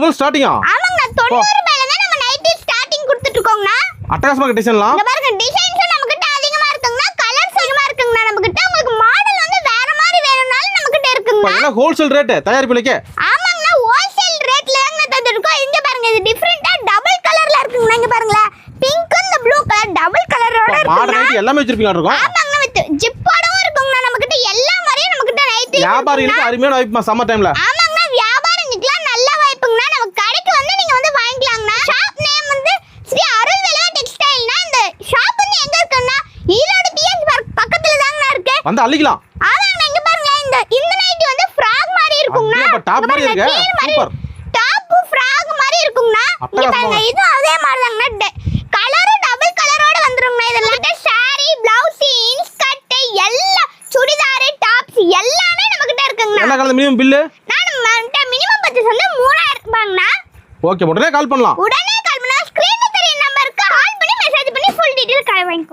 ரூபாய் ஸ்டார்டிங்கா? ஆமாங்க 90 ரூபாயில தான் நம்ம நைட்டி ஸ்டார்டிங் கொடுத்துட்டு இருக்கோம்னா. அட்டகாசமா டிசைன்லாம். இங்க பாருங்க டிசைன்ஸ் நம்மகிட்ட அதிகமா இருக்குங்க. கலர்ஸ் அதிகமா இருக்குங்க நம்மகிட்ட. உங்களுக்கு மாடல் வந்து வேற மாதிரி வேணும்னாலும் நம்மகிட்ட இருக்குங்க. இதெல்லாம் ஹோல்சேல் ரேட் தயாரிப்பு விலைக்கு. ஆமாங்க ஹோல்சேல் ரேட்ல தாங்க தந்துருக்கோம். இங்க பாருங்க இது டிஃபரண்டா டபுள் கலர்ல இருக்குங்க. இங்க பாருங்க pink and blue colour double கலரோட இருக்கு. மாடல் நைட்டி எல்லாமே வச்சிருப்பீங்க இருக்கும். ஆமாங்க வித் ஜிப்போடவும் இருக்குங்க நம்மகிட்ட. எல்லா மாதிரியும் நம்மகிட்ட நைட்டி. வியாபாரிகளுக்கு அருமையான வாய்ப்புமா சம்மர் டைம்ல. ஆமாங்க வியாபாரிகளுக்கு நல்ல வாய்ப்புங்க. நம்ம கடைக்கு வந்து நீங்க வந்து வாங்கிக்கலாம்னா. ஷாப் நேம் வந்து ஸ்ரீ அருள்வேலா டெக்ஸ்டைல்னா. இந்த ஷாப் வந்து எங்க இருக்குன்னா ஈரோடு டிஎஸ் பார்க் பக்கத்துல தாங்க இருக்கு. வந்து அள்ளிக்கலாம். ஆமாங்க இங்க பாருங்க இந்த நைட்டி வந்து ஃப்ராக் மாதிரி இருக்குங்க. அப்ப டாப் மாதிரி இருக்கு. சூப்பர். டாப் ஃப்ராக் மாதிரி இருக்குங்க. இங்க பாருங்க இது அதே மாதிரி தாங்க. கலர் டபுள் கலரோட வந்துருங்க. இதெல்லாம் சாரி, ப்ளவுஸ், இன்ஸ்கர்ட் எல்லாம் சுடிதார், டாப்ஸ் எல்லாமே நம்மகிட்ட இருக்குங்க. என்ன கலர் மினிமம் பில்? நான் மினிமம் பட்ஜெட் வந்து 3000 ரூபாய்னா. ஓகே உடனே கால் பண்ணலாம். உடனே கால் பண்ணா ஸ்கிரீன்ல தெரிய நம்பருக்கு கால் பண்ணி மெசேஜ் பண்ணி ஃபுல் டீடைல் வாங்கிக்கோ.